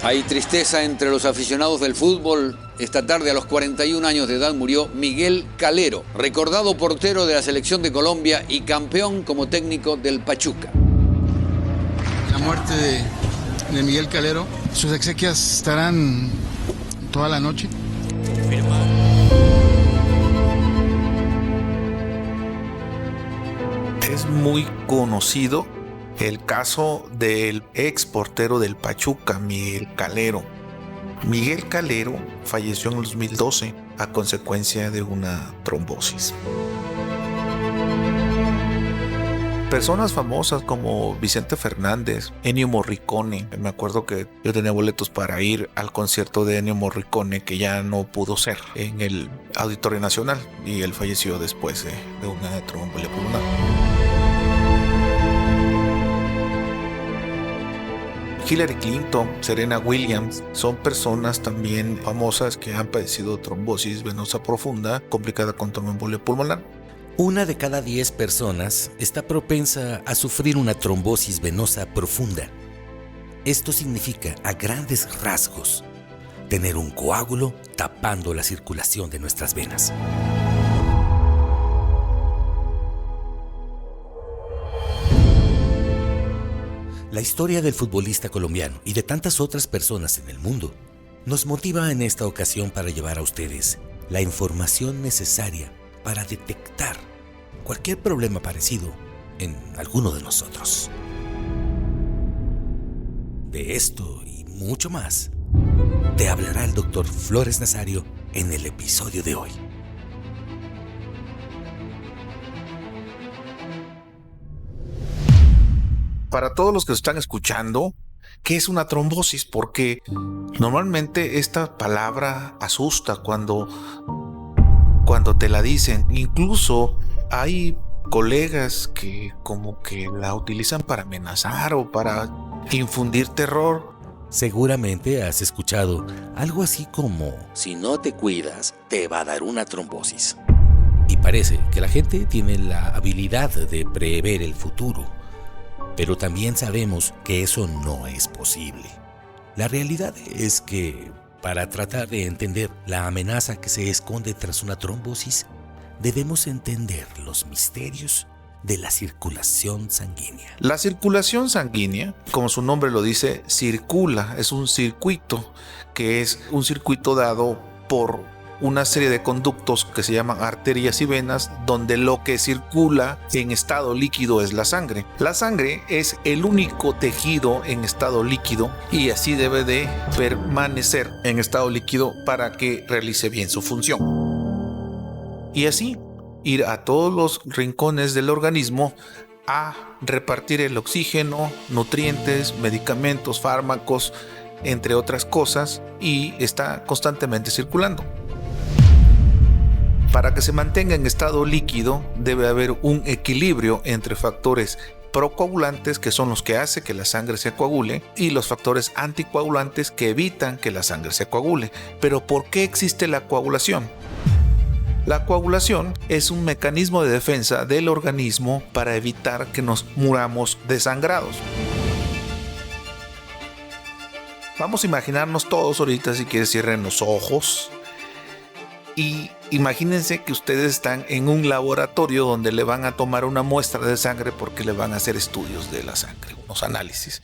Hay tristeza entre los aficionados del fútbol. Esta tarde, a los 41 años de edad, murió Miguel Calero, recordado portero de la selección de Colombia y campeón como técnico del Pachuca. La muerte de Miguel Calero, sus exequias estarán toda la noche. Es muy conocido el caso del ex portero del Pachuca, Miguel Calero. Miguel Calero falleció en el 2012 a consecuencia de una trombosis. Personas famosas como Vicente Fernández, Ennio Morricone. Me acuerdo que yo tenía boletos para ir al concierto de Ennio Morricone, que ya no pudo ser, en el Auditorio Nacional, y él falleció después de una tromboembolia pulmonar. Hillary Clinton, Serena Williams son personas también famosas que han padecido trombosis venosa profunda complicada con tromboembolia pulmonar. 1 de cada 10 personas está propensa a sufrir una trombosis venosa profunda. Esto significa, a grandes rasgos, tener un coágulo tapando la circulación de nuestras venas. La historia del futbolista colombiano y de tantas otras personas en el mundo nos motiva en esta ocasión para llevar a ustedes la información necesaria para detectar cualquier problema parecido en alguno de nosotros. De esto y mucho más te hablará el Dr. Flores Nazario en el episodio de hoy. Para todos los que están escuchando, ¿qué es una trombosis? Porque normalmente esta palabra asusta cuando te la dicen. Incluso hay colegas que como que la utilizan para amenazar o para infundir terror. Seguramente has escuchado algo así como: si no te cuidas, te va a dar una trombosis. Y parece que la gente tiene la habilidad de prever el futuro. Pero también sabemos que eso no es posible. La realidad es que, para tratar de entender la amenaza que se esconde tras una trombosis, debemos entender los misterios de la circulación sanguínea. La circulación sanguínea, como su nombre lo dice, circula, es un circuito, que es un circuito dado por una serie de conductos que se llaman arterias y venas, donde lo que circula en estado líquido es la sangre. La sangre es el único tejido en estado líquido y así debe de permanecer en estado líquido para que realice bien su función. Y así ir a todos los rincones del organismo a repartir el oxígeno, nutrientes, medicamentos, fármacos, entre otras cosas, y está constantemente circulando. Para que se mantenga en estado líquido debe haber un equilibrio entre factores procoagulantes, que son los que hacen que la sangre se coagule, y los factores anticoagulantes, que evitan que la sangre se coagule. Pero ¿por qué existe la coagulación? La coagulación es un mecanismo de defensa del organismo para evitar que nos muramos desangrados. Vamos a imaginarnos todos ahorita, si quieres cierren los ojos, y imagínense que ustedes están en un laboratorio donde le van a tomar una muestra de sangre porque le van a hacer estudios de la sangre, unos análisis.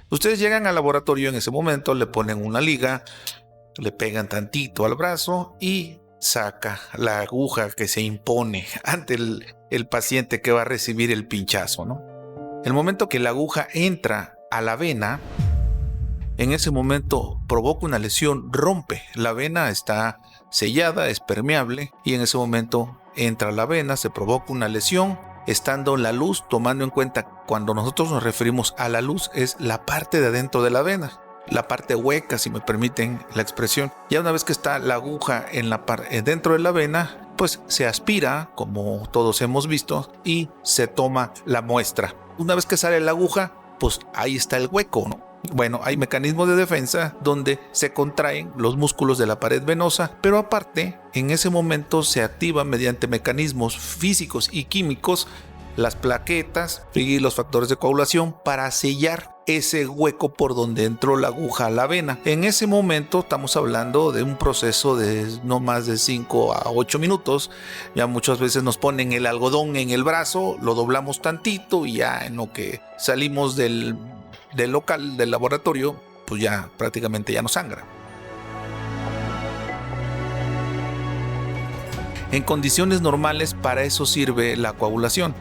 Ustedes llegan al laboratorio en ese momento, le ponen una liga, le pegan tantito al brazo y saca la aguja que se impone ante el paciente que va a recibir el pinchazo, ¿no? El momento que la aguja entra a la vena, en ese momento provoca una lesión, rompe. La vena está sellada, es permeable, y en ese momento entra la vena, se provoca una lesión, estando la luz, tomando en cuenta cuando nosotros nos referimos a la luz, es la parte de adentro de la vena, la parte hueca, si me permiten la expresión. Ya una vez que está la aguja en dentro de la vena, pues se aspira, como todos hemos visto, y se toma la muestra. Una vez que sale la aguja, pues ahí está el hueco, ¿no? Bueno, hay mecanismos de defensa donde se contraen los músculos de la pared venosa, pero aparte, en ese momento se activan mediante mecanismos físicos y químicos las plaquetas y los factores de coagulación para sellar ese hueco por donde entró la aguja a la vena. En ese momento estamos hablando de un proceso de no más de 5 a 8 minutos. Ya muchas veces nos ponen el algodón en el brazo, lo doblamos tantito y ya en lo que salimos del local, del laboratorio, pues ya prácticamente ya no sangra. En condiciones normales, para eso sirve la coagulación,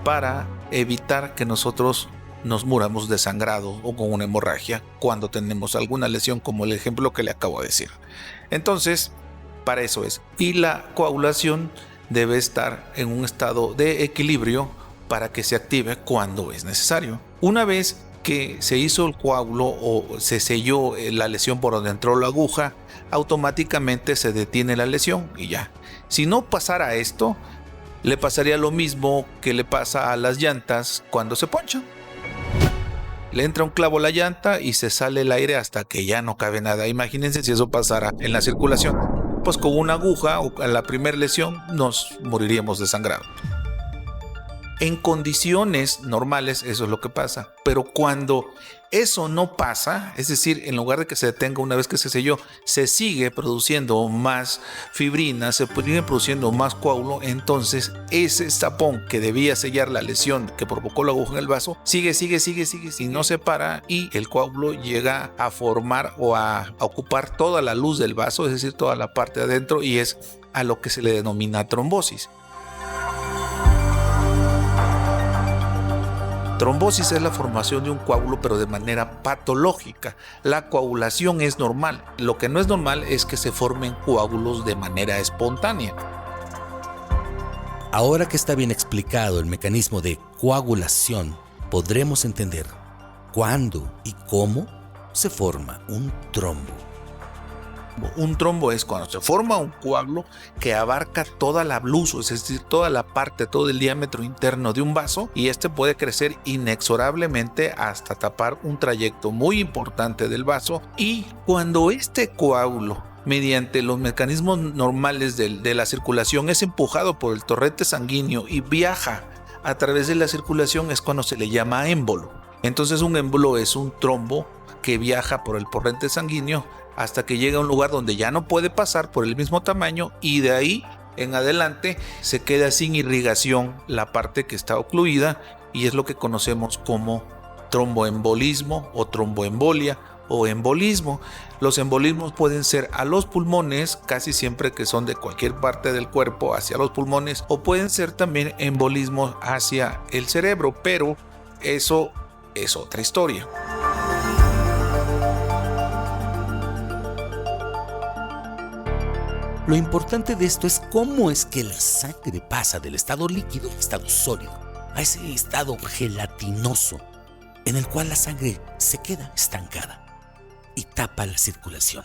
para evitar que nosotros nos muramos desangrado o con una hemorragia cuando tenemos alguna lesión, como el ejemplo que le acabo de decir. Entonces, para eso es. Y la coagulación debe estar en un estado de equilibrio para que se active cuando es necesario. Una vez que se hizo el coágulo o se selló la lesión por donde entró la aguja, automáticamente se detiene la lesión y ya. Si no pasara esto, le pasaría lo mismo que le pasa a las llantas cuando se ponchan. Le entra un clavo a la llanta y se sale el aire hasta que ya no cabe nada. Imagínense si eso pasara en la circulación. Pues con una aguja o en la primera lesión nos moriríamos desangrados. En condiciones normales eso es lo que pasa, pero cuando eso no pasa, es decir, en lugar de que se detenga una vez que se selló, se sigue produciendo más fibrina, se sigue produciendo más coágulo, entonces ese tapón que debía sellar la lesión que provocó la aguja en el vaso, sigue y no se para y el coágulo llega a formar o a ocupar toda la luz del vaso, es decir, toda la parte de adentro, y es a lo que se le denomina trombosis. Trombosis es la formación de un coágulo, pero de manera patológica. La coagulación es normal. Lo que no es normal es que se formen coágulos de manera espontánea. Ahora que está bien explicado el mecanismo de coagulación, podremos entender cuándo y cómo se forma un trombo. Un trombo es cuando se forma un coágulo que abarca toda la bluso, es decir, toda la parte, todo el diámetro interno de un vaso, y este puede crecer inexorablemente hasta tapar un trayecto muy importante del vaso. Y cuando este coágulo, mediante los mecanismos normales de la circulación, es empujado por el torrente sanguíneo y viaja a través de la circulación, es cuando se le llama émbolo. Entonces un émbolo es un trombo que viaja por el torrente sanguíneo hasta que llega a un lugar donde ya no puede pasar por el mismo tamaño, y de ahí en adelante se queda sin irrigación la parte que está ocluida, y es lo que conocemos como tromboembolismo o tromboembolia o embolismo. Los embolismos pueden ser a los pulmones, casi siempre que son de cualquier parte del cuerpo hacia los pulmones, o pueden ser también embolismos hacia el cerebro, pero eso es otra historia. Lo importante de esto es cómo es que la sangre pasa del estado líquido al estado sólido, a ese estado gelatinoso en el cual la sangre se queda estancada y tapa la circulación.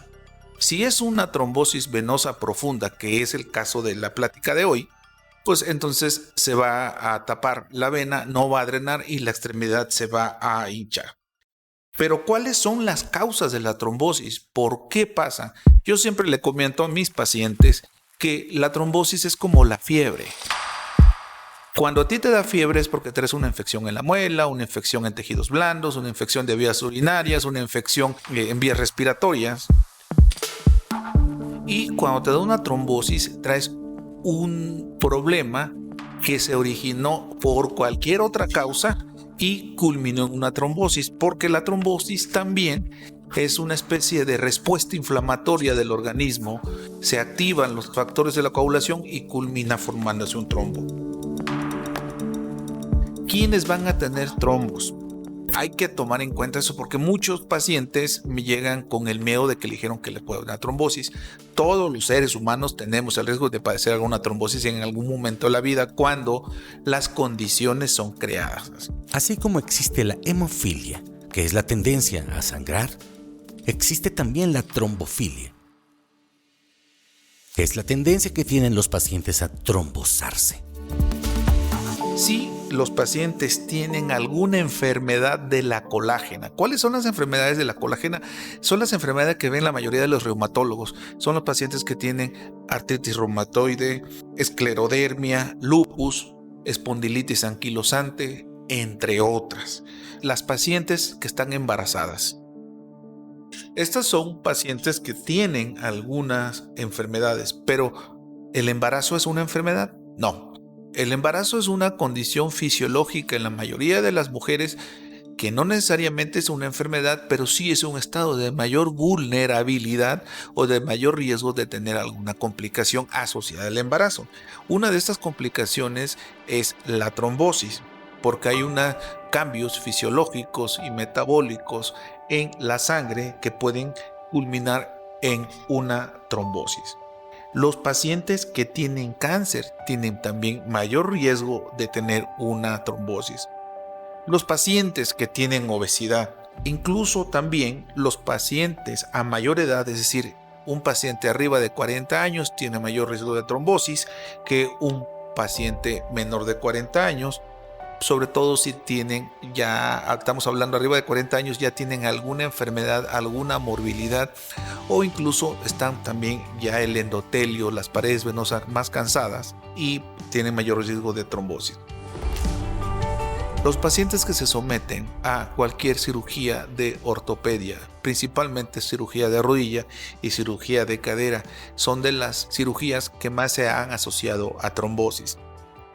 Si es una trombosis venosa profunda, que es el caso de la plática de hoy, pues entonces se va a tapar la vena, no va a drenar y la extremidad se va a hinchar. Pero ¿cuáles son las causas de la trombosis? ¿Por qué pasa? Yo siempre le comento a mis pacientes que la trombosis es como la fiebre. Cuando a ti te da fiebre es porque traes una infección en la muela, una infección en tejidos blandos, una infección de vías urinarias, una infección en vías respiratorias. Y cuando te da una trombosis traes un problema que se originó por cualquier otra causa y culminó en una trombosis, porque la trombosis también es una especie de respuesta inflamatoria del organismo. Se activan los factores de la coagulación y culmina formándose un trombo. ¿Quiénes van a tener trombos? Hay que tomar en cuenta eso porque muchos pacientes me llegan con el miedo de que le dijeron que le puede dar una trombosis. Todos los seres humanos tenemos el riesgo de padecer alguna trombosis en algún momento de la vida cuando las condiciones son creadas. Así como existe la hemofilia, que es la tendencia a sangrar, existe también la trombofilia, que es la tendencia que tienen los pacientes a trombosarse. Si los pacientes tienen alguna enfermedad de la colágena. ¿Cuáles son las enfermedades de la colágena? Son las enfermedades que ven la mayoría de los reumatólogos. Son los pacientes que tienen artritis reumatoide, esclerodermia, lupus, espondilitis anquilosante, entre otras. Las pacientes que están embarazadas. Estas son pacientes que tienen algunas enfermedades, pero ¿el embarazo es una enfermedad? No. El embarazo es una condición fisiológica en la mayoría de las mujeres que no necesariamente es una enfermedad, pero sí es un estado de mayor vulnerabilidad o de mayor riesgo de tener alguna complicación asociada al embarazo. Una de estas complicaciones es la trombosis, porque hay cambios fisiológicos y metabólicos en la sangre que pueden culminar en una trombosis. Los pacientes que tienen cáncer tienen también mayor riesgo de tener una trombosis. Los pacientes que tienen obesidad, incluso también los pacientes a mayor edad, es decir, un paciente arriba de 40 años tiene mayor riesgo de trombosis que un paciente menor de 40 años, sobre todo si tienen estamos hablando arriba de 40 años, ya tienen alguna enfermedad, alguna morbilidad, o incluso están también ya el endotelio, las paredes venosas más cansadas y tienen mayor riesgo de trombosis. Los pacientes que se someten a cualquier cirugía de ortopedia, principalmente cirugía de rodilla y cirugía de cadera, son de las cirugías que más se han asociado a trombosis.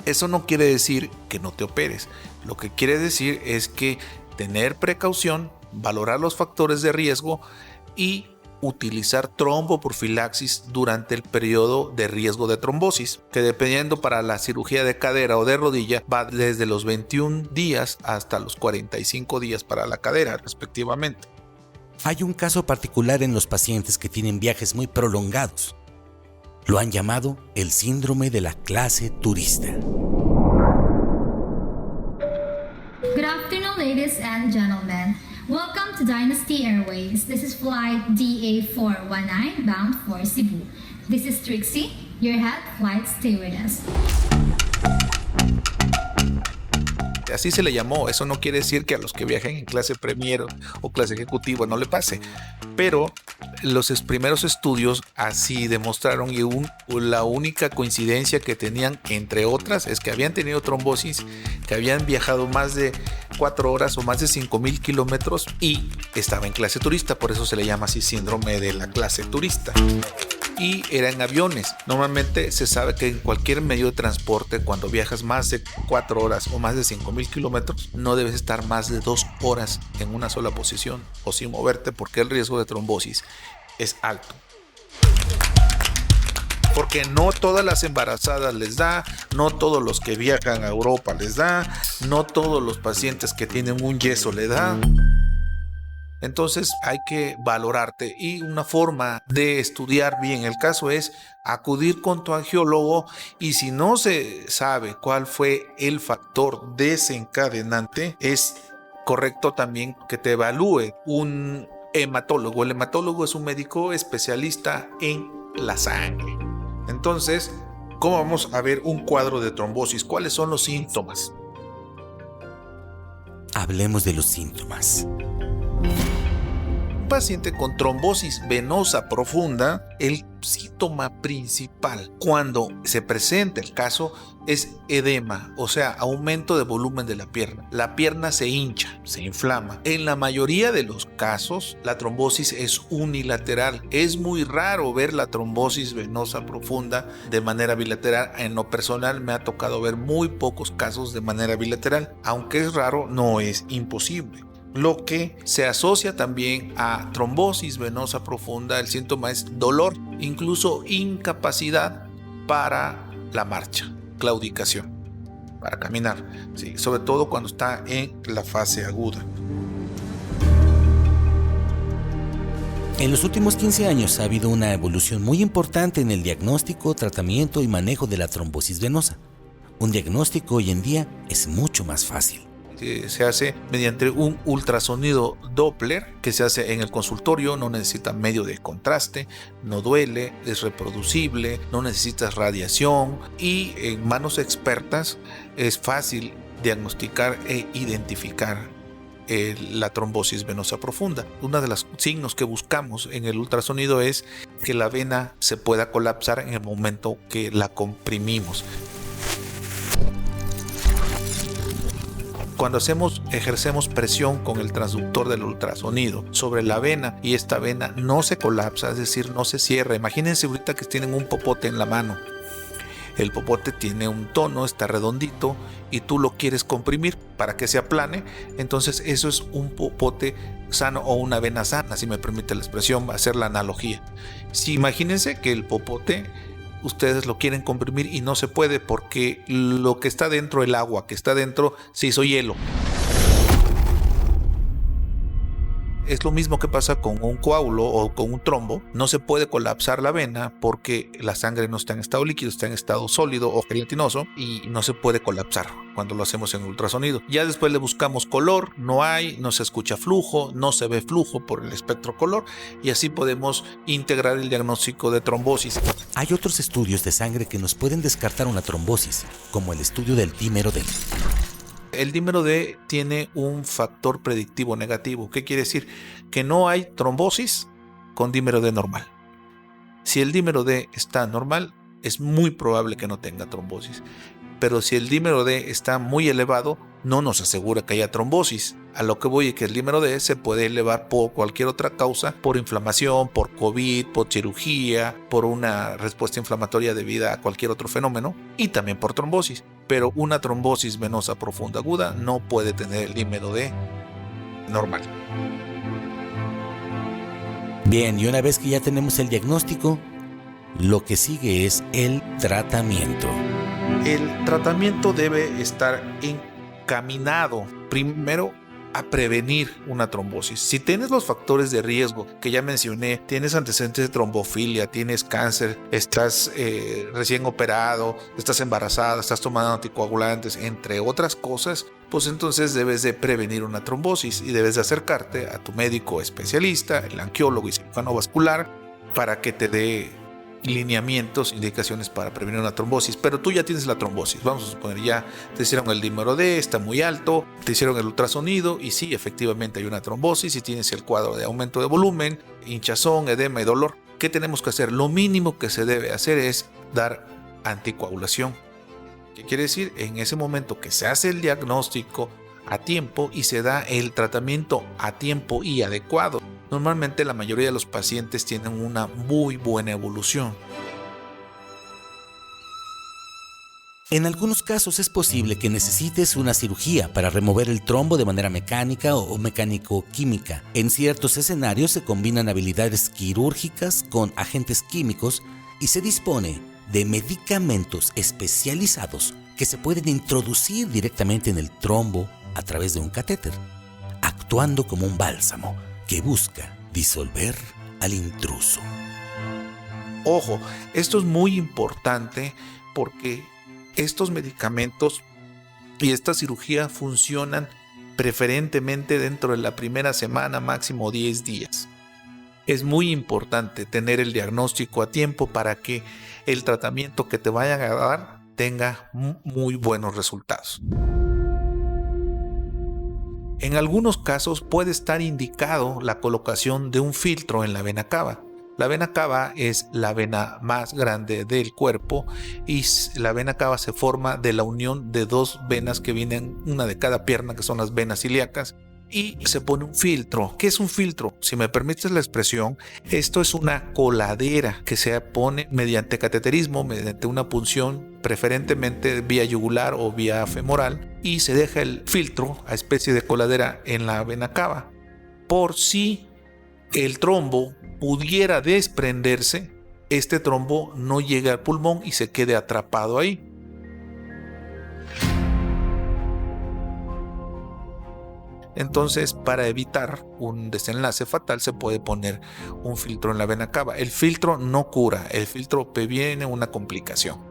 Eso no quiere decir que no te operes. Lo que quiere decir es que tener precaución, valorar los factores de riesgo y utilizar tromboprofilaxis durante el periodo de riesgo de trombosis, que dependiendo para la cirugía de cadera o de rodilla va desde los 21 días hasta los 45 días para la cadera respectivamente. Hay un caso particular en los pacientes que tienen viajes muy prolongados. Lo han llamado el síndrome de la clase turista. Good afternoon, ladies and gentlemen. Welcome to Dynasty Airways. This is flight DA419 bound for Cebu. This is Trixie, your head flight stewardess. Así se le llamó. Eso no quiere decir que a los que viajen en clase Premier o clase ejecutiva no le pase, pero los primeros estudios así demostraron, y la única coincidencia que tenían, entre otras, es que habían tenido trombosis, que habían viajado más de 4 horas o más de 5,000 kilómetros y estaba en clase turista. Por eso se le llama así síndrome de la clase turista. Y era en aviones. Normalmente se sabe que en cualquier medio de transporte, cuando viajas más de 4 horas o más de 5,000 kilómetros, no debes estar más de 2 horas en una sola posición o sin moverte, porque el riesgo de trombosis es alto. Porque no todas las embarazadas les da, no todos los que viajan a Europa les da, no todos los pacientes que tienen un yeso le da. Entonces hay que valorarte, y una forma de estudiar bien el caso es acudir con tu angiólogo, y si no se sabe cuál fue el factor desencadenante, es correcto también que te evalúe un hematólogo. El hematólogo es un médico especialista en la sangre. Entonces, ¿cómo vamos a ver un cuadro de trombosis? ¿Cuáles son los síntomas? Hablemos de los síntomas. Un paciente con trombosis venosa profunda, el síntoma principal cuando se presenta el caso es edema, o sea, aumento de volumen de la pierna. La pierna se hincha, se inflama. En la mayoría de los casos, la trombosis es unilateral. Es muy raro ver la trombosis venosa profunda de manera bilateral. En lo personal me ha tocado ver muy pocos casos de manera bilateral. Aunque es raro, no es imposible. Lo que se asocia también a trombosis venosa profunda, el síntoma es dolor, incluso incapacidad para la marcha, claudicación, para caminar, ¿sí? Sobre todo cuando está en la fase aguda. En los últimos 15 años ha habido una evolución muy importante en el diagnóstico, tratamiento y manejo de la trombosis venosa. Un diagnóstico hoy en día es mucho más fácil. Se hace mediante un ultrasonido Doppler que se hace en el consultorio, no necesita medio de contraste, no duele, es reproducible, no necesitas radiación, y en manos expertas es fácil diagnosticar e identificar la trombosis venosa profunda. Uno de los signos que buscamos en el ultrasonido es que la vena se pueda colapsar en el momento que la comprimimos. Cuando ejercemos presión con el transductor del ultrasonido sobre la vena y esta vena no se colapsa, es decir, no se cierra. Imagínense ahorita que tienen un popote en la mano. El popote tiene un tono, está redondito y tú lo quieres comprimir para que se aplane. Entonces eso es un popote sano o una vena sana, si me permite la expresión, va a ser la analogía. Si imagínense que el popote ustedes lo quieren comprimir y no se puede porque lo que está dentro, el agua que está dentro, se hizo hielo. Es lo mismo que pasa con un coágulo o con un trombo. No se puede colapsar la vena porque la sangre no está en estado líquido, está en estado sólido o gelatinoso y no se puede colapsar cuando lo hacemos en ultrasonido. Ya después le buscamos color, no hay, no se escucha flujo, no se ve flujo por el espectro color y así podemos integrar el diagnóstico de trombosis. Hay otros estudios de sangre que nos pueden descartar una trombosis, como el estudio del dímero D. El dímero D tiene un factor predictivo negativo. ¿Qué quiere decir? Que no hay trombosis con dímero D normal. Si el dímero D está normal, es muy probable que no tenga trombosis. Pero si el dímero D está muy elevado, no nos asegura que haya trombosis. A lo que voy es que el dímero D se puede elevar por cualquier otra causa, por inflamación, por COVID, por cirugía, por una respuesta inflamatoria debida a cualquier otro fenómeno y también por trombosis. Pero una trombosis venosa profunda aguda no puede tener el dímero D normal. Bien, y una vez que ya tenemos el diagnóstico, lo que sigue es el tratamiento. El tratamiento debe estar encaminado primero a prevenir una trombosis. Si tienes los factores de riesgo que ya mencioné, tienes antecedentes de trombofilia, tienes cáncer, estás recién operado, estás embarazada, estás tomando anticoagulantes, entre otras cosas, pues entonces debes de prevenir una trombosis y debes de acercarte a tu médico especialista, el angiólogo y cirujano vascular, para que te dé lineamientos, indicaciones para prevenir una trombosis. Pero tú ya tienes la trombosis, vamos a suponer, ya te hicieron el dímero D, está muy alto, te hicieron el ultrasonido y sí, efectivamente hay una trombosis y tienes el cuadro de aumento de volumen, hinchazón, edema y dolor. ¿Qué tenemos que hacer? Lo mínimo que se debe hacer es dar anticoagulación. ¿Qué quiere decir? En ese momento que se hace el diagnóstico a tiempo y se da el tratamiento a tiempo y adecuado, normalmente la mayoría de los pacientes tienen una muy buena evolución. En algunos casos es posible que necesites una cirugía para remover el trombo de manera mecánica o mecánico-química. En ciertos escenarios se combinan habilidades quirúrgicas con agentes químicos y se dispone de medicamentos especializados que se pueden introducir directamente en el trombo a través de un catéter, actuando como un bálsamo que busca disolver al intruso. Ojo, esto es muy importante porque estos medicamentos y esta cirugía funcionan preferentemente dentro de la primera semana, máximo 10 días. Es muy importante tener el diagnóstico a tiempo para que el tratamiento que te vayan a dar tenga muy buenos resultados. En algunos casos puede estar indicado la colocación de un filtro en la vena cava. La vena cava es la vena más grande del cuerpo y la vena cava se forma de la unión de dos venas que vienen, una de cada pierna, que son las venas ilíacas, y se pone un filtro. ¿Qué es un filtro? Si me permites la expresión, esto es una coladera que se pone mediante cateterismo, mediante una punción, preferentemente vía yugular o vía femoral, y se deja el filtro a especie de coladera en la vena cava. Por si el trombo pudiera desprenderse, este trombo no llega al pulmón y se quede atrapado ahí. Entonces, para evitar un desenlace fatal, se puede poner un filtro en la vena cava. El filtro no cura, el filtro previene una complicación.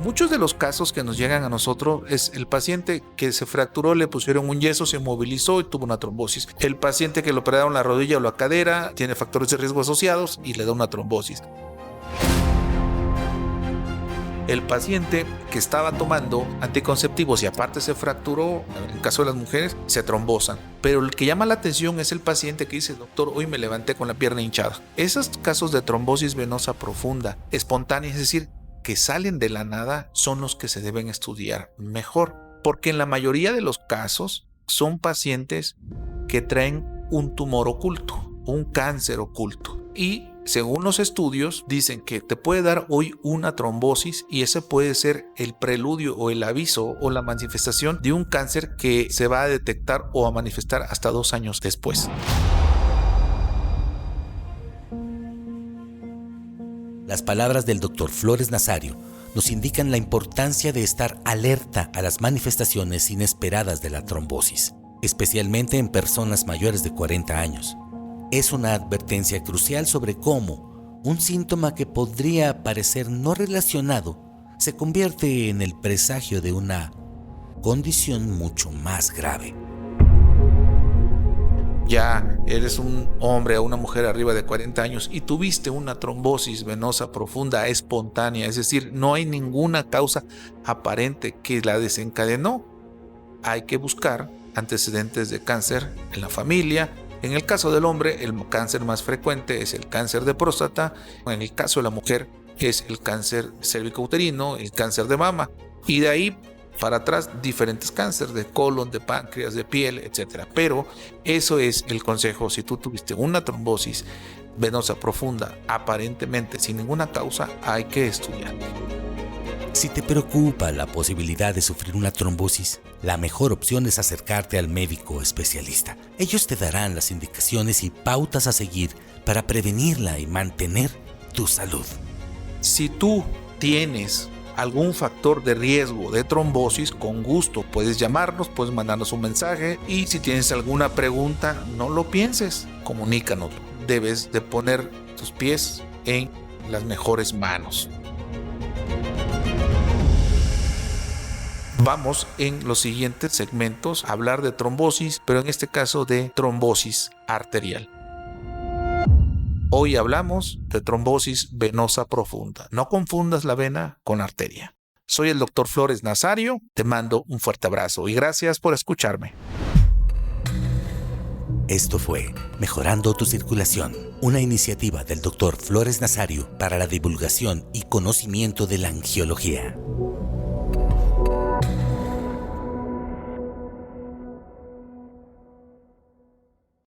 Muchos de los casos que nos llegan a nosotros es el paciente que se fracturó, le pusieron un yeso, se inmovilizó y tuvo una trombosis. El paciente que le operaron la rodilla o la cadera tiene factores de riesgo asociados y le da una trombosis. El paciente que estaba tomando anticonceptivos y aparte se fracturó, en el caso de las mujeres, se trombosan. Pero el que llama la atención es el paciente que dice: doctor, hoy me levanté con la pierna hinchada. Esos casos de trombosis venosa profunda, espontánea, es decir, que salen de la nada son los que se deben estudiar mejor, porque en la mayoría de los casos son pacientes que traen un tumor oculto, un cáncer oculto, y según los estudios dicen que te puede dar hoy una trombosis y ese puede ser el preludio o el aviso o la manifestación de un cáncer que se va a detectar o a manifestar hasta 2 años después. Las palabras del Dr. Flores Nazario nos indican la importancia de estar alerta a las manifestaciones inesperadas de la trombosis, especialmente en personas mayores de 40 años. Es una advertencia crucial sobre cómo un síntoma que podría parecer no relacionado se convierte en el presagio de una condición mucho más grave. Ya eres un hombre o una mujer arriba de 40 años y tuviste una trombosis venosa profunda espontánea, es decir, no hay ninguna causa aparente que la desencadenó. Hay que buscar antecedentes de cáncer en la familia. En el caso del hombre, el cáncer más frecuente es el cáncer de próstata. En el caso de la mujer, es el cáncer cérvico-uterino, el cáncer de mama. Y de ahí para atrás, diferentes cánceres de colon, de páncreas, de piel, etc. Pero eso es el consejo. Si tú tuviste una trombosis venosa profunda, aparentemente sin ninguna causa, hay que estudiar. Si te preocupa la posibilidad de sufrir una trombosis, la mejor opción es acercarte al médico especialista. Ellos te darán las indicaciones y pautas a seguir para prevenirla y mantener tu salud. Si tú tienes algún factor de riesgo de trombosis, con gusto puedes llamarnos, puedes mandarnos un mensaje, y si tienes alguna pregunta, no lo pienses, comunícanos. Debes de poner tus pies en las mejores manos. Vamos en los siguientes segmentos a hablar de trombosis, pero en este caso de trombosis arterial. Hoy hablamos de trombosis venosa profunda. No confundas la vena con arteria. Soy el Dr. Flores Nazario. Te mando un fuerte abrazo y gracias por escucharme. Esto fue Mejorando tu Circulación, una iniciativa del Dr. Flores Nazario para la divulgación y conocimiento de la angiología.